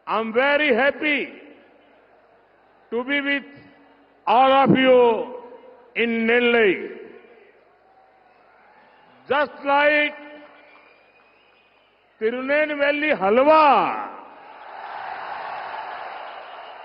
I'm very happy to be with all of you in Nellai. Just like Tirunelveli Halwa,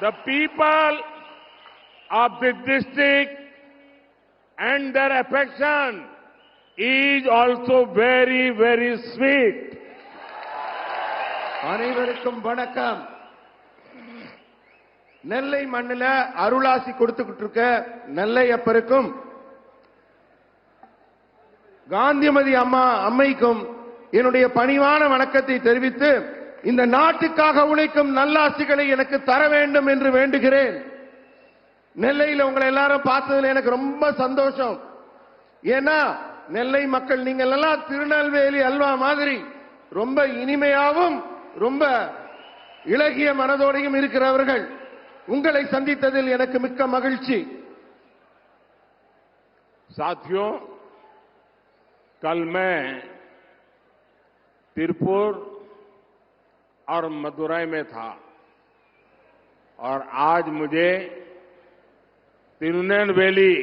the people of the district and their affection is also very, very sweet. அனைவருக்கும் வணக்கம். நெல்லை மண்ணில அருளாசி கொடுத்துக்கிட்டு இருக்க நெல்லை அப்பருக்கும் காந்திமதி அம்மைக்கும் என்னுடைய பணிவான வணக்கத்தை தெரிவித்து இந்த நாட்டுக்காக உழைக்கும் நல்லாசிகளை எனக்கு தர வேண்டும் என்று வேண்டுகிறேன். நெல்லையில் உங்களை எல்லாரும் பார்த்ததுல எனக்கு ரொம்ப சந்தோஷம். ஏன்னா நெல்லை மக்கள் நீங்கள் எல்லாம் திருநெல்வேலி அல்வா மாதிரி ரொம்ப இனிமையாவும் ரொம்ப இலகிய மனதோடையும் இருக்கிறவர்கள். உங்களை சந்தித்ததில் எனக்கு மிக்க மகிழ்ச்சி. साथियों, कल मैं तिरुपुर और मदुरई में था और आज मुझे तिरुनेलवेली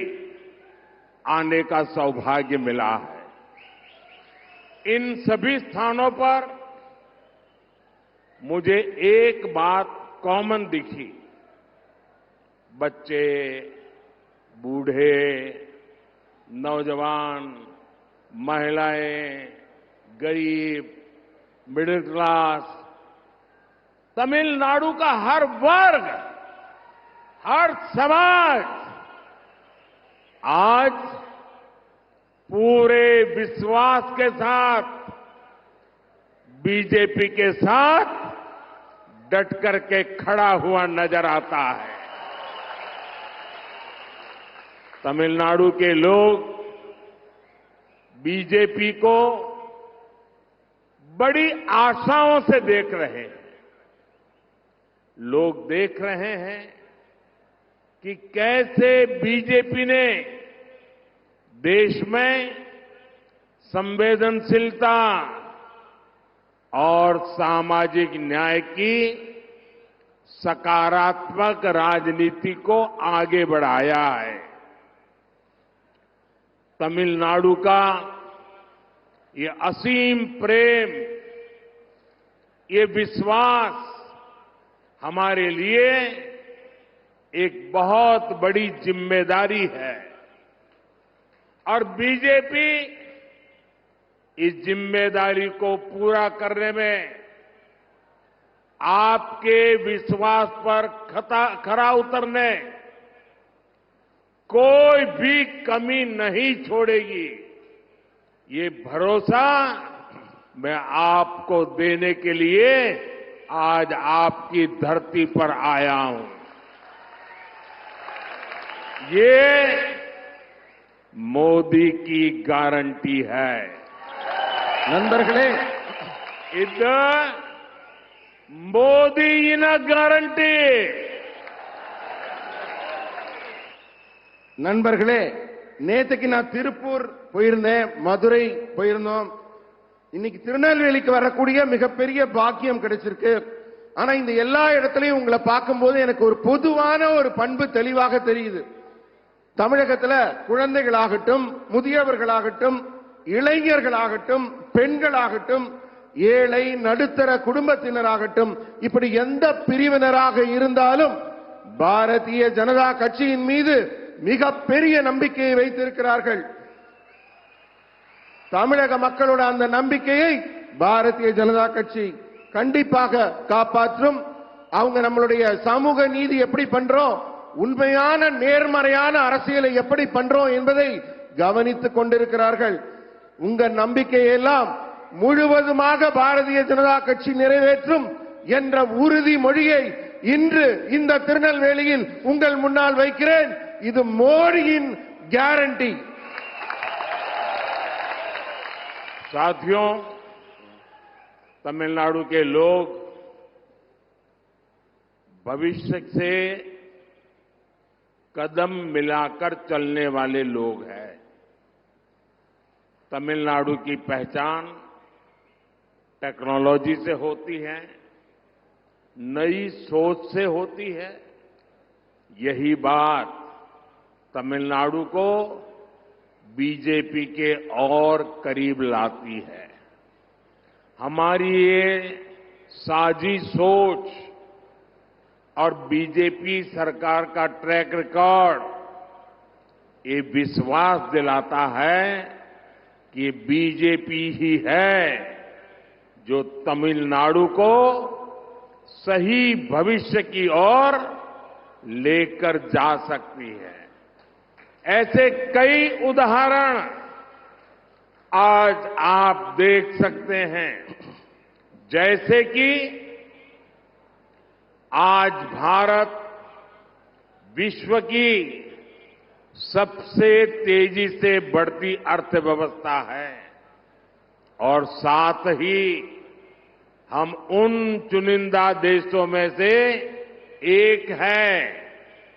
आने का सौभाग्य मिला है. इन सभी स्थानों पर मुझे एक बात कॉमन दिखी. बच्चे, बूढ़े, नौजवान, महिलाएं, गरीब, मिडिल क्लास, तमिलनाडु का हर वर्ग, हर समाज आज पूरे विश्वास के साथ बीजेपी के साथ डट करके खड़ा हुआ नजर आता है. तमिलनाडु के लोग बीजेपी को बड़ी आशाओं से देख रहे हैं. लोग देख रहे हैं कि कैसे बीजेपी ने देश में संवेदनशीलता और सामाजिक न्याय की सकारात्मक राजनीति को आगे बढ़ाया है. तमिलनाडु का ये असीम प्रेम, ये विश्वास हमारे लिए एक बहुत बड़ी जिम्मेदारी है और बीजेपी इस जिम्मेदारी को पूरा करने में आपके विश्वास पर खरा उतरने कोई भी कमी नहीं छोड़ेगी. ये भरोसा मैं आपको देने के लिए आज आपकी धरती पर आया हूं. ये मोदी की गारंटी है. நண்பர்களே, இது மோடியின் கேரண்டி. நண்பர்களே, நேத்துக்கு நான் திருப்பூர் போயிருந்தேன், மதுரை போயிருந்தோம். இன்னைக்கு திருநெல்வேலிக்கு வரக்கூடிய மிகப்பெரிய பாக்கியம் கிடைச்சிருக்கு. ஆனா இந்த எல்லா இடத்துலயும் உங்களை பார்க்கும்போது எனக்கு ஒரு பொதுவான ஒரு பண்பு தெளிவாக தெரியுது. தமிழகத்துல குழந்தைகளாகட்டும், முதியவர்களாகட்டும், இளைஞர்களாகட்டும், பெண்களாகட்டும், ஏழை நடுத்தர குடும்பத்தினராகட்டும், இப்படி எந்த பிரிவினராக இருந்தாலும் பாரதிய ஜனதா கட்சியின் மீது மிகப்பெரிய நம்பிக்கையை வைத்திருக்கிறார்கள். தமிழக மக்களோட அந்த நம்பிக்கையை பாரதிய ஜனதா கட்சி கண்டிப்பாக காப்பாற்றும். அவங்க நம்மளுடைய சமூக நீதி எப்படி பண்றோம், உண்மையான நேர்மறையான அரசியலை எப்படி பண்றோம் என்பதை கவனித்துக் கொண்டிருக்கிறார்கள். உங்க நம்பிக்கையெல்லாம் முழுவதுமாக பாரதிய ஜனதா கட்சி நிறைவேற்றும் என்ற உறுதிமொழியை இன்று இந்த திருநெல்வேலியில் உங்கள் முன்னால் வைக்கிறேன். இது மோடியின் கேரண்டி. साथियों, तमिलनाडु के लोग भविष्य से कदम मिलाकर चलने वाले लोग हैं. तमिलनाडु की पहचान टेक्नोलॉजी से होती है, नई सोच से होती है। यही बात तमिलनाडु को बीजेपी के और करीब लाती है। हमारी ये साझी सोच और बीजेपी सरकार का ट्रैक रिकॉर्ड ये विश्वास दिलाता है कि बीजेपी ही है जो तमिलनाडु को सही भविष्य की ओर लेकर जा सकती है। ऐसे कई उदाहरण आज आप देख सकते हैं, जैसे कि आज भारत विश्व की सबसे तेजी से बढ़ती अर्थव्यवस्था है और साथ ही हम उन चुनिंदा देशों में से एक है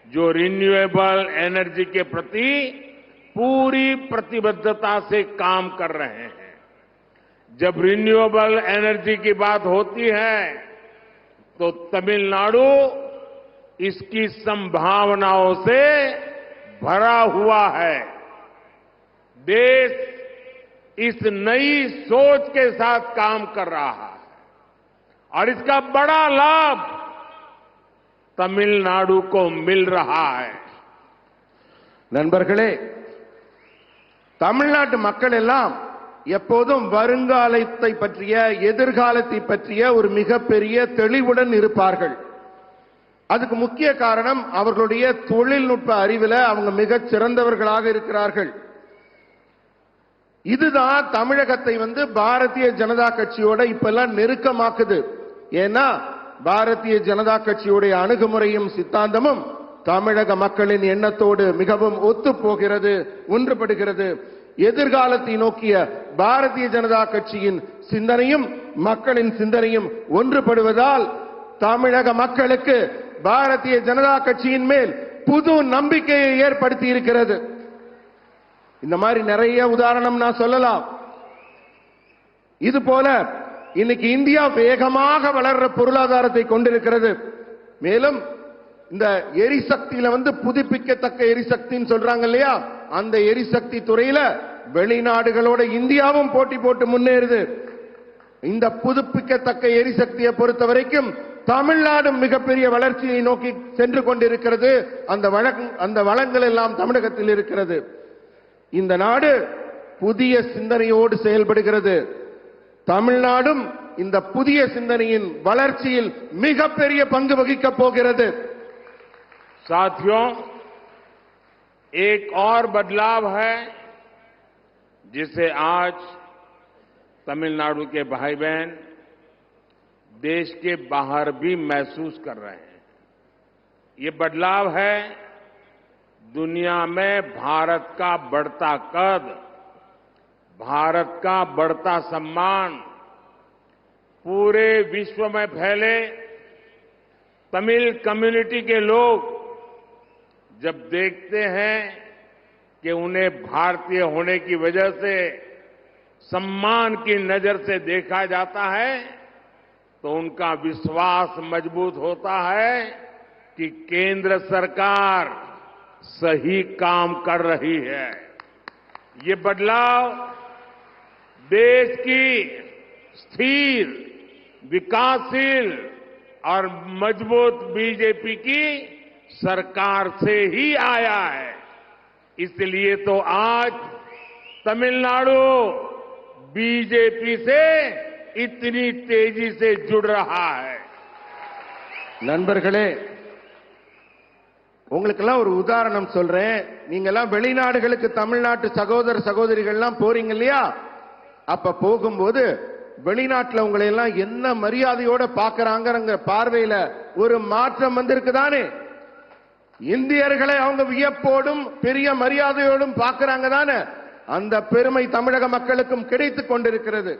जो रिन्यूएबल एनर्जी के प्रति पूरी प्रतिबद्धता से काम कर रहे हैं। जब रिन्यूएबल एनर्जी की बात होती है तो तमिलनाडु इसकी संभावनाओं से भरा हुआ है। देश इस नई सोच के साथ काम कर रहा है और इसका बड़ा लाभ तमिलनाडु को मिल रहा है। நண்பர்களே, தமிழ்நாட்டு மக்கள் எல்லாம் எப்போதும் வருங்காலத்தை பற்றிய, எதிர்காலத்தை பற்றிய ஒரு மிகப்பெரிய தெளிவுடன் இருப்பார்கள். அதுக்கு முக்கிய காரணம் அவர்களுடைய தொழில்நுட்ப அறிவில் அவங்க மிகச் சிறந்தவர்களாக இருக்கிறார்கள். இதுதான் தமிழகத்தை பாரதிய ஜனதா கட்சியோட இப்பெல்லாம் நெருக்கமாக்குது. ஏன்னா பாரதிய ஜனதா கட்சியுடைய அணுகுமுறையும் சித்தாந்தமும் தமிழக மக்களின் எண்ணத்தோடு மிகவும் ஒத்து போகிறது, ஒன்றுபடுகிறது. எதிர்காலத்தை நோக்கிய பாரதிய ஜனதா கட்சியின் சிந்தனையும் மக்களின் சிந்தனையும் ஒன்றுபடுவதால் தமிழக மக்களுக்கு பாரதிய ஜனதா கட்சியின் மேல் புது நம்பிக்கையை ஏற்படுத்தி இருக்கிறது. இந்த மாதிரி நிறைய உதாரணம் நான் சொல்லலாம். இது போல இன்னைக்கு இந்தியா வேகமாக வளர்ற பொருளாதாரத்தை கொண்டிருக்கிறது. மேலும் இந்த எரிசக்தியில புதுப்பிக்கத்தக்க எரிசக்தின்னு சொல்றாங்க இல்லையா, அந்த எரிசக்தி துறையில வெளிநாடுகளோட இந்தியாவும் போட்டி போட்டு முன்னேறுது. இந்த புதுப்பிக்கத்தக்க எரிசக்தியை பொறுத்த வரைக்கும் தமிழ்நாடு மிகப்பெரிய வளர்ச்சியை நோக்கி சென்று கொண்டிருக்கிறது. அந்த வளங்கள் எல்லாம் தமிழகத்தில் இருக்கிறது. இந்த நாடு புதிய சிந்தனையோடு செயல்படுகிறது. தமிழ்நாடும் இந்த புதிய சிந்தனையின் வளர்ச்சியில் மிகப்பெரிய பங்கு வகிக்கப் போகிறது. साथियों, एक और बदलाव है जिसे आज तमिलनाडु के भाई बहन देश के बाहर भी महसूस कर रहे हैं। ये बदलाव है दुनिया में भारत का बढ़ता कद, भारत का बढ़ता सम्मान। पूरे विश्व में फैले तमिल कम्युनिटी के लोग जब देखते हैं कि उन्हें भारतीय होने की वजह से सम्मान की नजर से देखा जाता है तो उनका विश्वास मजबूत होता है कि केंद्र सरकार सही काम कर रही है। ये बदलाव देश की स्थिर, विकासशील और मजबूत बीजेपी की सरकार से ही आया है। इसलिए तो आज तमिलनाडु बीजेपी से इतनी तेजी से जुड़ रहा है। நண்பர்களே, உங்களுக்கெல்லாம் ஒரு உதாரணம் சொல்றேன். நீங்க எல்லாம் வெளிநாடுகளுக்கு தமிழ்நாட்டு சகோதர சகோதரிகள்லாம் போறீங்க இல்லையா, அப்ப போகும்போது வெளிநாட்டுல உங்களை எல்லாம் என்ன மரியாதையோட பாக்குறாங்க பார்வையில ஒரு மாற்றம் வந்திருக்குதானே. இந்தியர்களை அவங்க வியப்போடும் பெரிய மரியாதையோடும் பார்க்கிறாங்க தானே. அந்த பெருமை தமிழக மக்களுக்கும் கிடைத்துக் கொண்டிருக்கிறது.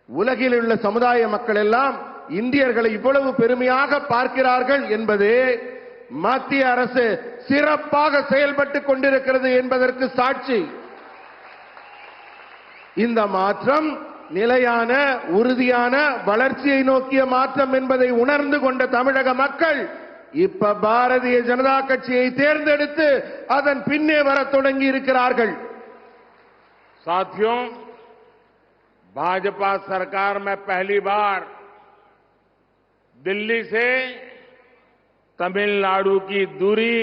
உலகில் உள்ள சமுதாய மக்கள் எல்லாம் இந்தியர்களை இவ்வளவு பெருமையாக பார்க்கிறார்கள் என்பது மத்திய அரசு சிறப்பாக செயல்பட்டுக் கொண்டிருக்கிறது என்பதற்கு சாட்சி. இந்த மாற்றம் நிலையான உறுதியான வளர்ச்சியை நோக்கிய மாற்றம் என்பதை உணர்ந்து கொண்ட தமிழக மக்கள் இப்ப பாரதிய ஜனதா கட்சியை தேர்ந்தெடுத்து அதன் பின்னே வரத் தொடங்கி இருக்கிறார்கள். साथियों, भाजपा सरकार में पहली बार दिल्ली से तमिलनाडु की दूरी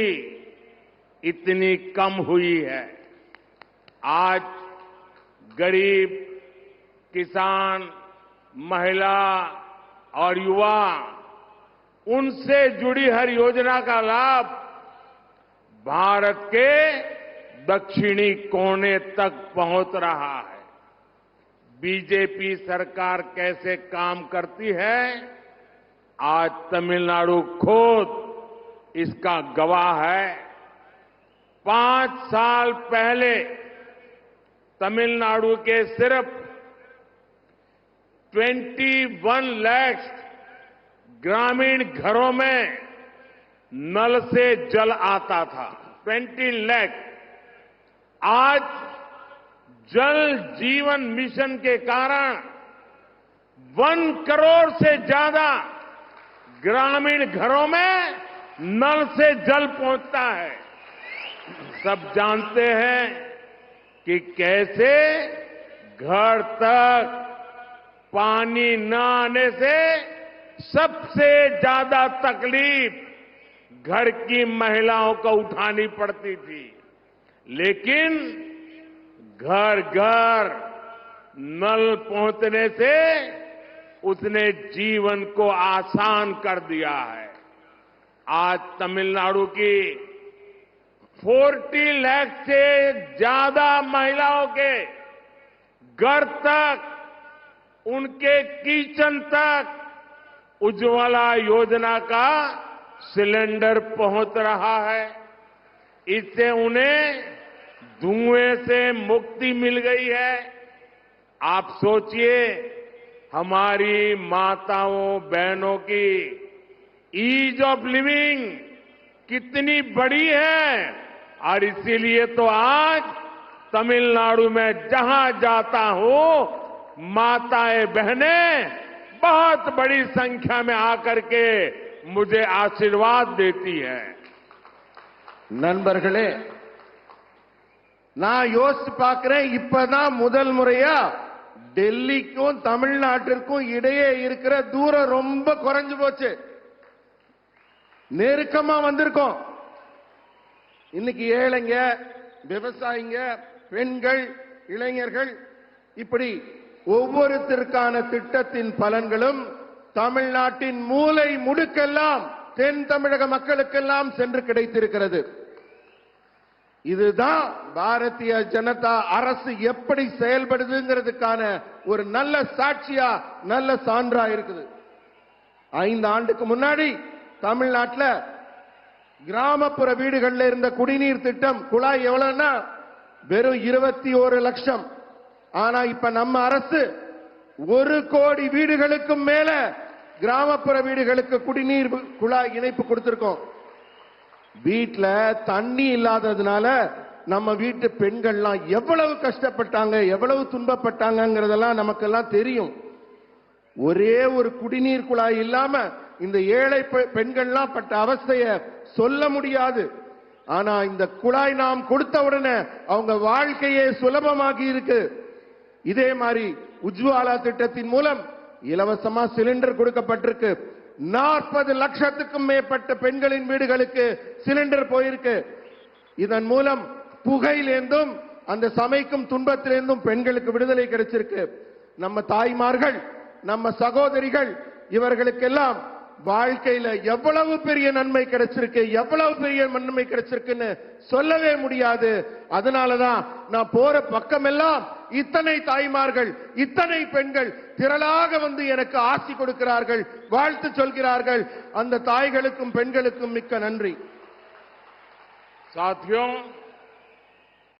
इतनी कम हुई है. आज गरीब, किसान, महिला और युवा उनसे जुड़ी हर योजना का लाभ भारत के दक्षिणी कोने तक पहुंच रहा है. बीजेपी सरकार कैसे काम करती है, आज तमिलनाडु खुद इसका गवाह है. 5 साल पहले तमिलनाडु के सिर्फ 21 लाख ग्रामीण घरों में नल से जल आता था. 20 लाख. आज जल जीवन मिशन के कारण 1 करोड़ से ज्यादा ग्रामीण घरों में नल से जल पहुंचता है. सब जानते हैं कि कैसे घर तक पानी न आने से सबसे ज्यादा तकलीफ घर की महिलाओं को उठानी पड़ती थी. लेकिन घर घर नल पहुंचने से उसने जीवन को आसान कर दिया है. आज तमिलनाडु की 40 लाख से ज्यादा महिलाओं के घर तक, उनके किचन तक उज्ज्वला योजना का सिलेंडर पहुंच रहा है. इससे उन्हें धुएं से मुक्ति मिल गई है. आप सोचिए, हमारी माताओं बहनों की ईज ऑफ लिविंग कितनी बड़ी है. और इसीलिए तो आज तमिलनाडु में जहां जाता हूं, माताएं बहनें बहुत बड़ी संख्या में आकर के मुझे आशीर्वाद देती है. நண்பர்களே, நான் யோசிச்சு பார்க்கிறேன், இப்பதான் முதல் முறையா டெல்லிக்கும் தமிழ்நாட்டிற்கும் இடையே இருக்கிற தூரம் ரொம்ப குறைஞ்சு போச்சு. நெருக்கமா வந்திருக்கோம். இன்னைக்கு ஏழைங்க, விவசாயிங்க, பெண்கள், இளைஞர்கள், இப்படி ஒவ்வொருத்தருக்கான திட்டத்தின் பலன்களும் தமிழ்நாட்டின் மூலை முடுக்கெல்லாம் தென் தமிழக மக்களுக்கெல்லாம் சென்று கிடைத்திருக்கிறது. இதுதான் பாரதிய ஜனதா அரசு எப்படி செயல்படுதுங்கிறதுக்கான ஒரு நல்ல சாட்சியா, நல்ல சான்றா இருக்குது. 5 ஆண்டுக்கு முன்னாடி தமிழ்நாட்டில் கிராமப்புற வீடுகளில் இருந்த குடிநீர் திட்டம் குழாய் எவ்வளவுன்னா வெறும் 21 லட்சம். ஆனா இப்ப நம்ம அரசு 1 கோடி வீடுகளுக்கும் மேல கிராமப்புற வீடுகளுக்கு குடிநீர் குழாய் இணைப்பு கொடுத்திருக்கோம். வீட்டுல தண்ணி இல்லாததுனால நம்ம வீட்டு பெண்கள்லாம் எவ்வளவு கஷ்டப்பட்டாங்க, எவ்வளவு துன்பப்பட்டாங்கிறதெல்லாம் நமக்கெல்லாம் தெரியும். ஒரே ஒரு குடிநீர் குழாய் இல்லாம இந்த ஏழை பெண்கள்லாம் பட்ட அவஸ்தைய சொல்ல முடியாது. ஆனா இந்த குழாய் நாம் கொடுத்த உடனே அவங்க வாழ்க்கையே சுலபமாகி இருக்கு. இதே மாதிரி உஜ்வாலா திட்டத்தின் மூலம் இலவசமா சிலிண்டர் கொடுக்கப்பட்டிருக்கு. 40 லட்சத்துக்கும் மேற்பட்ட பெண்களின் வீடுகளுக்கு சிலிண்டர் போயிருக்கு. இதன் மூலம் புகையிலிருந்தும் அந்த சமைக்கும் துன்பத்திலிருந்தும் பெண்களுக்கு விடுதலை கிடைச்சிருக்கு. நம்ம தாய்மார்கள், நம்ம சகோதரிகள், இவர்களுக்கெல்லாம் வாழ்க்கையில எவ்வளவு பெரிய நன்மை கிடைச்சிருக்கு, எவ்வளவு பெரிய நன்மை கிடைச்சிருக்குன்னு சொல்லவே முடியாது. அதனாலதான் நான் போற பக்கமெல்லாம் இத்தனை தாய்மார்கள், இத்தனை பெண்கள் திரளாக வந்து எனக்கு ஆசி கொடுக்கிறார்கள், வாழ்த்து சொல்கிறார்கள். அந்த தாய்களுக்கும் பெண்களுக்கும் மிக்க நன்றி. साथियों,